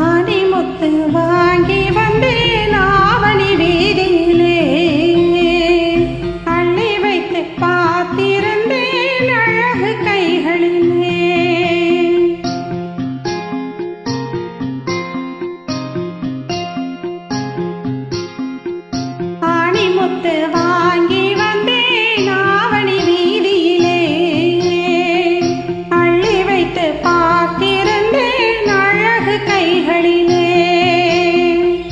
ஆணிமுத்து வாங்கி வந்தேன் ஆவணி வீதியிலே, அள்ளி வைத்து பார்த்திருந்தேன் அழகு கைகளிலே. ஆணிமுத்து வாங்கி வந்தேன் ஆவணி வீதியிலே, அள்ளி வைத்து பார்த்திருந்தேன் அழகு கைகளிலே.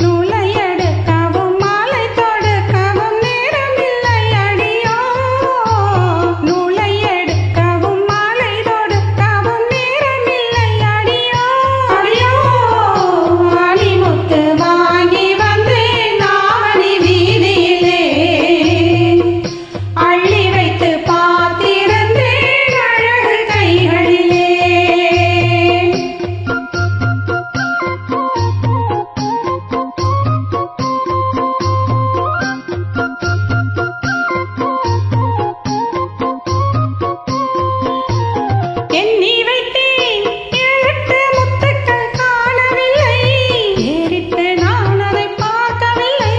நூலை எடுக்கவும் மாலை தொடுக்கவும் நேரமில்லை அடியோ, நூலை எடுக்கவும் மாலை தொடுக்கவும் நேரமில்லை அடியோ, அடியோ. ஆணிமுத்து வாங்கி வந்தேன் ஆவணி வீதியிலே, அள்ளி வைத்து பார்த்திருந்தேன் அழகு கைகளிலே. எண்ணி வைத்தேன் 8 முத்துக்கள் காணவில்லை, ஏறிட்டு நான் அதை பார்க்கவில்லை,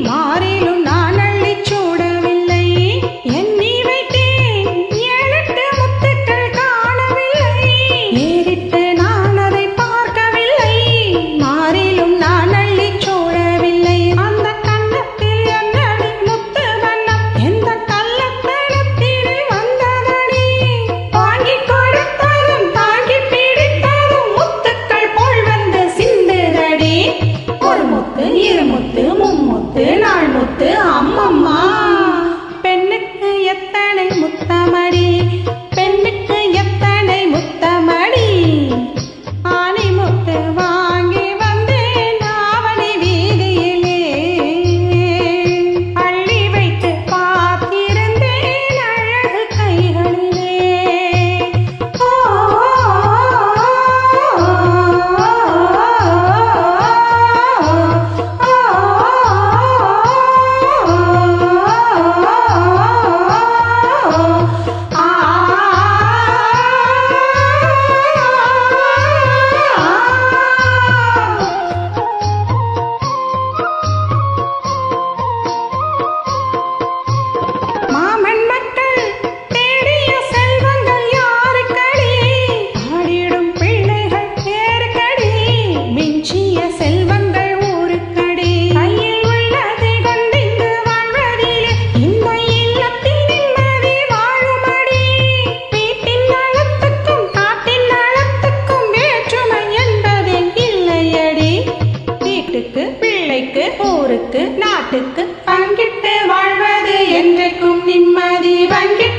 மாறிலும் நான் அள்ளிச் சூடவில்லை. எண்ணி வைத்தேன் 8 முத்துக்கள் காணவில்லை, ஏறிட்டு நான் அதை பார்க்கவில்லை, மாறிலும் நான் அள்ளிச் சூடவில்லை. அந்த கன்னத்தில் என்னடி முத்து வண்ணம், எந்த கள்ளத்தனத்திலே வந்ததடி, வாங்கிக் கொடுத்ததும் தாங்கி பிடித்ததும் முத்துக்கள் போல் வந்து சிந்துதடி. ஒரு முத்து, இரு முத்து, மும்முத்து, 4 முத்து, அம்மம்மா. பெண்ணுக்கு எத்தனை முத்தமடி, பெண்ணுக்கு எத்தனை முத்தமடி. ஆணிமுத்து வாங்கி வந்தேன் ஆவணி வீதியிலே, அள்ளி வைத்து பார்த்திருந்தேன் அழகு கைகளிலே. ஓ, மாமன் மக்கள் தேடிய செல்வங்கள் யாருக்கடி, ஆடிடும் பிள்ளைகள் பேருக்கடி, மிஞ்சிய செல்வங்கள் ஊருக்கடி. கையில் உள்ளதை கொண்டிங்கு வாழ்வதிலே இந்த இல்லத்தில் நிம்மதி வாழுமடி. வீட்டின் நலத்துக்கும் காட்டின் நலத்துக்கும் வேற்றுமை என்பதே இல்லையடி. வீட்டுக்கு பிள்ளைக்கு ஊருக்கு நாட்டுக்கு பங்கிட்டு வாழ்வது என்றைக்கும் நிம்மதி. வங்கிட்டு